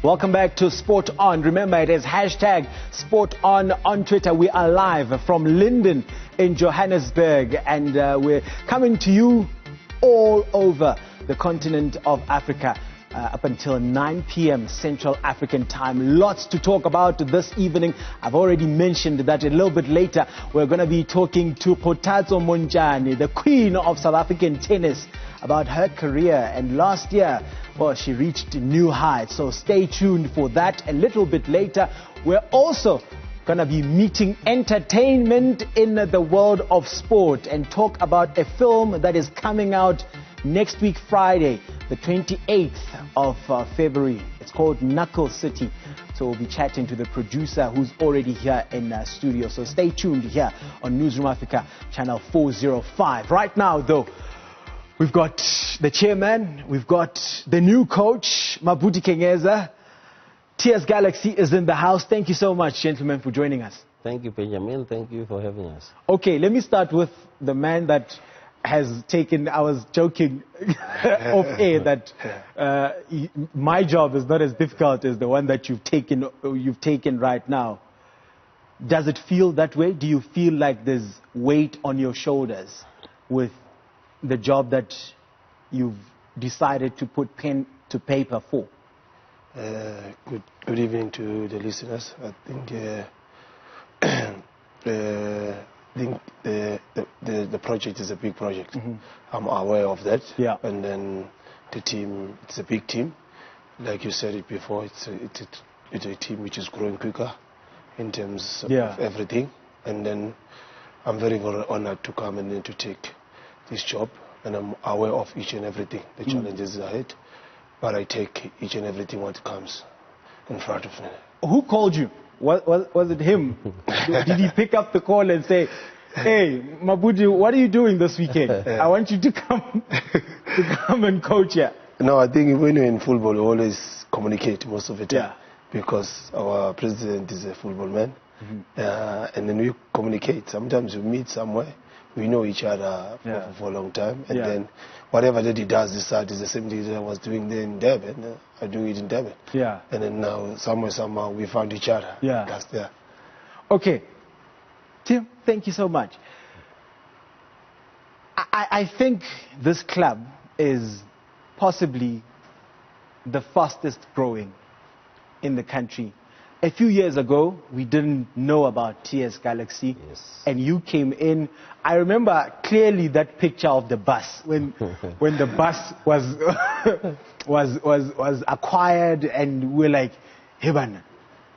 Welcome back to Sport On. Remember, it is hashtag Sport on Twitter. We are live from Linden in Johannesburg, and we're coming to you all over the continent of Africa up until 9 p.m. Central African time. Lots to talk about this evening. I've already mentioned that a little bit later we're going to be talking to Potatso Montjane, the queen of South African tennis, about her career. And last year, well, she reached new heights. So stay tuned for that. A little bit later, we're also going to be meeting entertainment in the world of sport and talk about a film that is coming out next week, Friday, the 28th of February. It's called Knuckle City. So we'll be chatting to the producer who's already here in studio. So stay tuned here on Newsroom Africa, channel 405. Right now, though, we've got the chairman, we've got the new coach, Mabuthi Khenyeza. TS Galaxy is in the house. Thank you so much, gentlemen, for joining us. Thank you, Benjamin. Thank you for having us. Okay, let me start with the man that has taken, I was joking off air that my job is not as difficult as the one that you've taken right now. Does it feel that way? Do you feel like there's weight on your shoulders with the job that you've decided to put pen to paper for? Good evening to the listeners. I think the project is a big project. Mm-hmm. I'm aware of that. Yeah. And then the team, it's a big team. Like you said it before, it's a team which is growing quicker in terms of everything. And then I'm very, very honored to come and then to take this job. And I'm aware of each and everything, the challenges ahead. But I take each and everything what comes in front of me. Who called you? Was it him? Did he pick up the call and say, hey, Mabuthi, what are you doing this weekend? I want you to come and coach here. No, I think when you're in football, you always communicate most of the time. Because our president is a football man. Mm-hmm. And then we communicate. Sometimes we meet somewhere. We know each other for a long time. And then whatever that he does this side is the same thing that I was doing there in Durban. I do it in Durban. Yeah. And then now, somehow, we found each other. Yeah. Okay. Tim, thank you so much. I think this club is possibly the fastest growing in the country. A few years ago, we didn't know about TS Galaxy, and you came in. I remember clearly that picture of the bus when the bus was acquired, and we're like, "Hey man,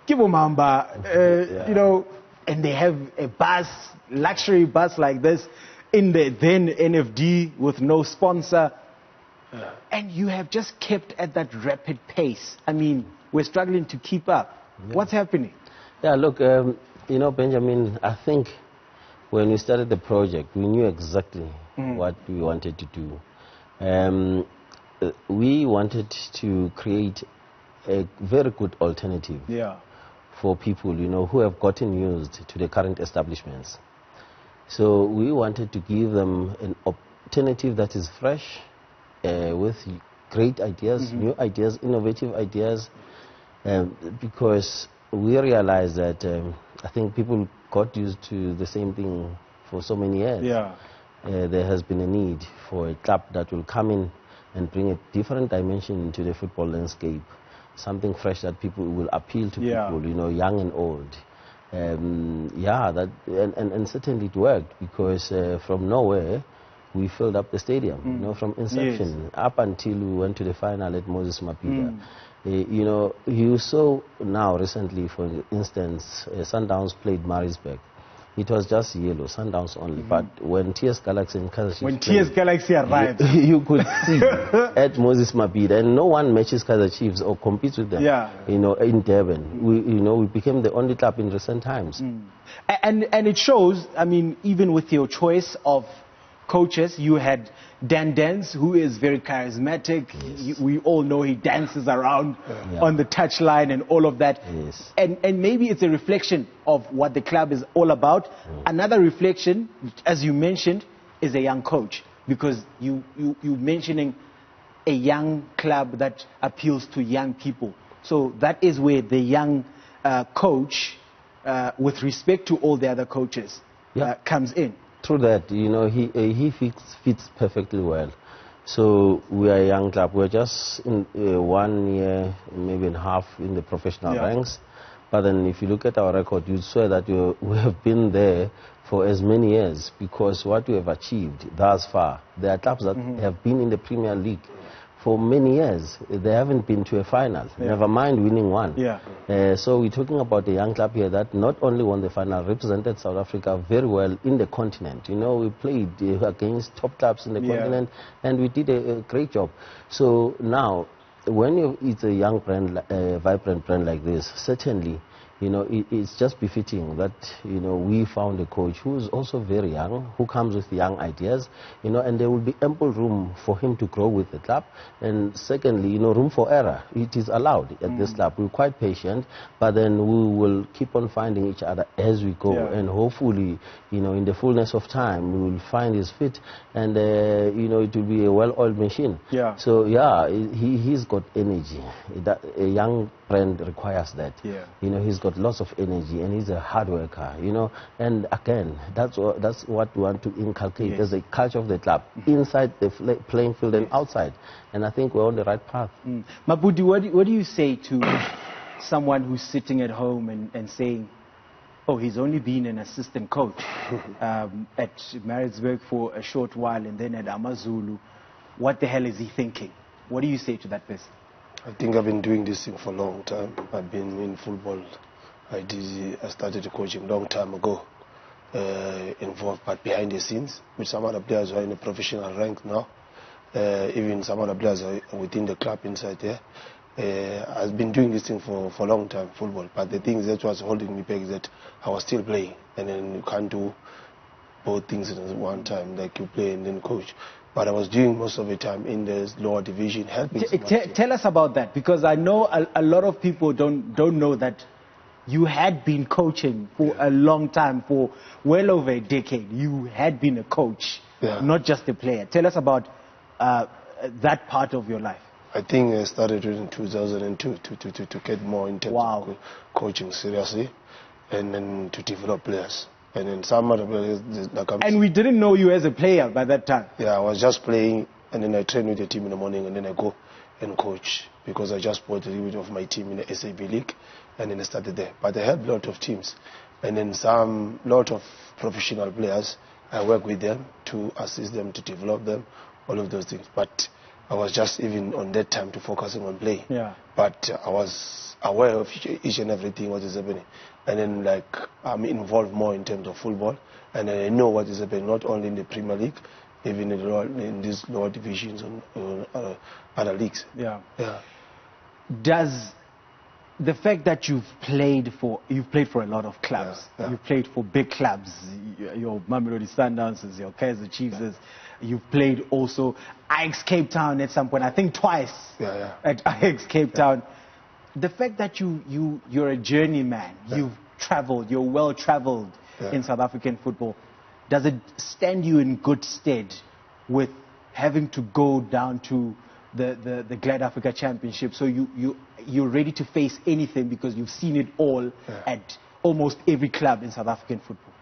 Kibomamba," you know, and they have a bus, luxury bus like this, in the then NFD with no sponsor, and you have just kept at that rapid pace. I mean, we're struggling to keep up. Yeah. What's happening? Yeah, look, you know, Benjamin, I think when we started the project, we knew exactly what we wanted to do. We wanted to create a very good alternative for people, you know, who have gotten used to the current establishments. So we wanted to give them an alternative that is fresh, with great ideas, new ideas, innovative ideas. Because we realized that I think people got used to the same thing for so many years. There has been a need for a club that will come in and bring a different dimension to the football landscape, something fresh that people will appeal to people, you know, young and old. And certainly it worked, because from nowhere we filled up the stadium, you know, from inception up until we went to the final at Moses Mabhida. You know, you saw now recently, for instance, Sundowns played Maritzburg. It was just yellow, Sundowns only. But when TS Galaxy and Kaizer Chiefs TS Galaxy arrived, you could see at Moses Mabhida, and no one matches Kaizer Chiefs or competes with them. You know, in Durban, we became the only club in recent times. And it shows. I mean, even with your choice of coaches, you had Dan Dance, who is very charismatic. We all know he dances around on the touchline and all of that. And maybe it's a reflection of what the club is all about. Another reflection, as you mentioned, is a young coach, because you mentioning a young club that appeals to young people. So that is where the young coach, with respect to all the other coaches, comes in. Through that, he fits perfectly well. So we are a young club. We're just in 1 year, maybe and a half in the professional ranks. But then if you look at our record, you'd swear that we have been there for as many years, because what we have achieved thus far, there are clubs that have been in the Premier League for many years. They haven't been to a final, never mind winning one. So we're talking about a young club here that not only won the final, represented South Africa very well in the continent. We played against top clubs in the continent, and we did a great job. So now, when it's a young brand, vibrant brand like this, certainly, it's just befitting that, we found a coach who is also very young, who comes with young ideas, and there will be ample room for him to grow with the club. And secondly, room for error. It is allowed at this club. We're quite patient, but then we will keep on finding each other as we go. And hopefully, in the fullness of time, we will find his fit, and, it will be a well-oiled machine. So, he's got energy. A young brand requires that. He's got lots of energy, and he's a hard worker, and again, that's what we want to inculcate as a culture of the club, inside the playing field and outside, and I think we're on the right path. Mabuthi, what do you say to someone who's sitting at home and saying, oh, he's only been an assistant coach at Maritzburg for a short while and then at Amazulu? What the hell is he thinking? What do you say to that person? I think I've been doing this thing for a long time. I've been in football. I started coaching a long time ago, involved, but behind the scenes, with some other players who are in the professional rank now. Even some other players are within the club inside there. I've been doing this thing for a long time, football. But the thing that was holding me back is that I was still playing, and then you can't do both things at one time, like you play and then coach. But I was doing most of the time in the lower division, helping. Tell us about that, because I know a lot of people don't know that you had been coaching for a long time, for well over a decade. You had been a coach, not just a player. Tell us about that part of your life. I think I started in 2002 to get more in terms of coaching seriously, and then to develop players. And then some other players and we didn't know you as a player by that time. I was just playing, and then I train with the team in the morning, and then I go and coach, because I just bought a little bit of my team in the SAB League, and then I started there. But I had a lot of teams, and then lot of professional players. I work with them to assist them, to develop them, all of those things. But I was just even on that time to focusing on playing. But I was aware of each and everything what is happening. And then I'm involved more in terms of football, and I know what is happening not only in the Premier League, even in these lower divisions and other leagues. Does the fact that you've played for a lot of clubs, you've played for big clubs, your Mamelodi Sundowns, your Kaizer Chiefs, you've played also Ajax Cape Town at some point, I think twice at Ajax Cape Town. The fact that you're a journeyman, you've traveled, you're well traveled in South African football, does it stand you in good stead with having to go down to the Glad Africa Championship, so you're ready to face anything because you've seen it all at almost every club in South African football?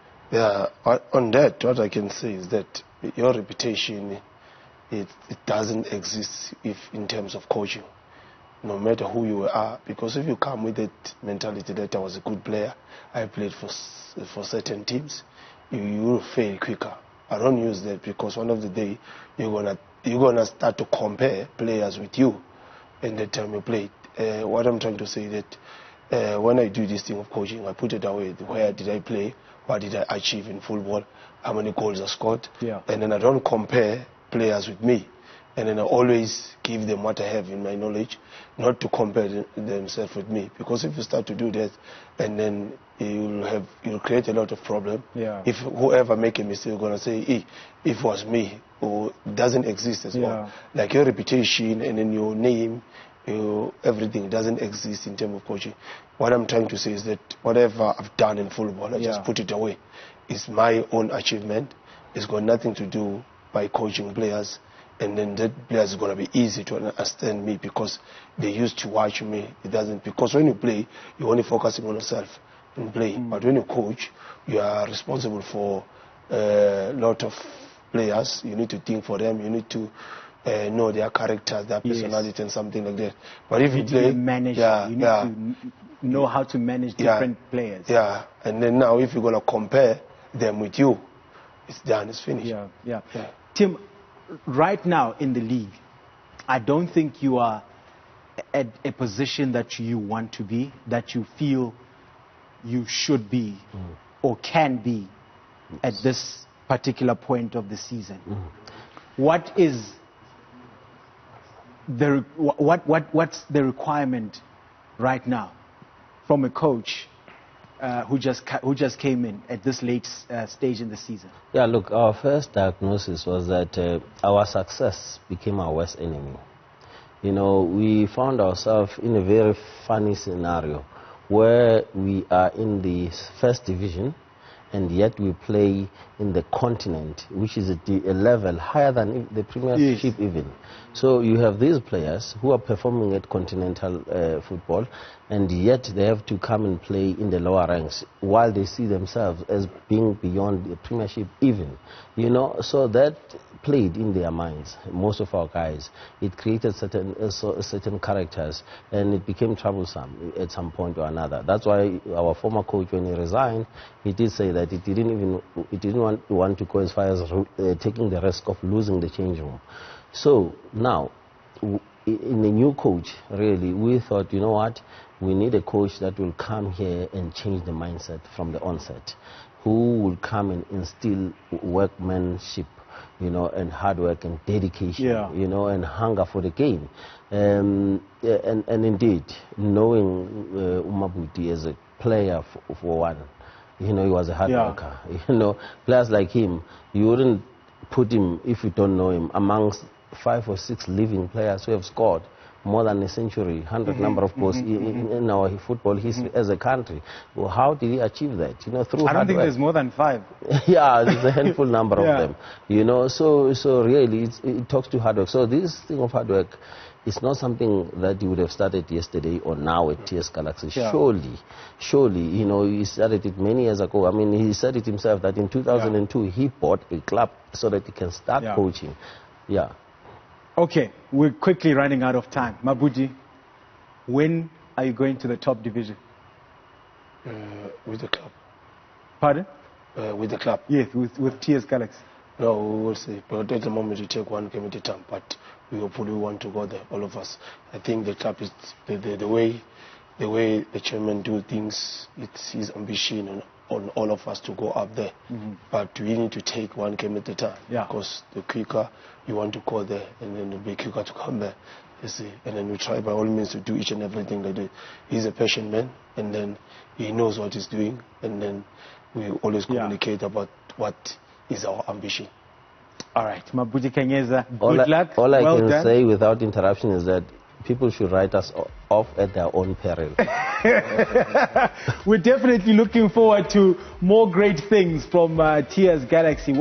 On that, what I can say is that your reputation, it doesn't exist in terms of coaching, no matter who you are, because if you come with that mentality that I was a good player, I played for certain teams, you will fail quicker. I don't use that, because one of the day you're gonna start to compare players with you in the time you played. What I'm trying to say is that when I do this thing of coaching, I put it away. Where did I play? What did I achieve in football? How many goals I scored? And then I don't compare players with me. And then I always give them what I have in my knowledge, not to compare themselves with me. Because if you start to do that, and then you'll create a lot of problem. If whoever make a mistake, you're gonna say, hey, if it was me, or it doesn't exist as well. Like your reputation and then your name, everything doesn't exist in terms of coaching. What I'm trying to say is that whatever I've done in football, I just put it away. It's my own achievement. It's got nothing to do by coaching players. And then that players is going to be easy to understand me because they used to watch me. It doesn't, because when you play, you're only focusing on yourself and play. But when you coach, you are responsible for a lot of players. You need to think for them. You need to know their characters, their personality, and something like that. But if you play, manage, you need to know how to manage different players. Yeah, and then now if you're going to compare them with you, it's done, it's finished. Yeah. Tim, right now in the league, I don't think you are at a position that you want to be, that you feel you should be or can be at this particular point of the season. What is the what's the requirement right now from a coach who just came in at this late stage in the season? Yeah, look, our first diagnosis was that our success became our worst enemy. You know, we found ourselves in a very funny scenario where we are in the first division and yet we play in the continent, which is a level higher than the Premiership even. So you have these players who are performing at continental football, and yet they have to come and play in the lower ranks while they see themselves as being beyond the Premiership even. You know, so that played in their minds, most of our guys. It created certain characters, and it became troublesome at some point or another. That's why our former coach, when he resigned, he did say that he didn't want to go as far as taking the risk of losing the change room. So now, in the new coach, really, we thought, you know what, we need a coach that will come here and change the mindset from the onset, who will come and instill workmanship, you know, and hard work and dedication, you know, and hunger for the game. And indeed, knowing Mabuthi as a player for one, you know, he was a hard worker. You know, players like him, you wouldn't put him, if you don't know him, amongst 5 or 6 living players who have scored more than a century, 100 number of goals in our football history as a country. Well, how did he achieve that? You know, through I don't think there's more than 5. Yeah, there's a handful number of them. You know, so really it talks to hard work. So this thing of hard work is not something that you would have started yesterday or now at TS Galaxy. Surely, you know, he started it many years ago. I mean, he said it himself that in 2002 he bought a club so that he can start coaching. Okay, we're quickly running out of time. Mabuthi, when are you going to the top division? With the club. Pardon? With the club. Yes, with TS Galaxy. No, we will see. But at the moment we take one game at a time. But we hopefully want to go there, all of us. I think the club is the way the chairman do things. It's his ambition on all of us to go up there. But we need to take one game at a time. Because the quicker you want to go there, and then it'll be quicker to come there. You see, and then we try by all means to do each and everything that he's a patient man, and then he knows what he's doing, and then we always communicate about what is our ambition. All right, Mabuthi Khenyeza, good luck. All I can say without interruption is that people should write us off at their own peril. We're definitely looking forward to more great things from TS Galaxy.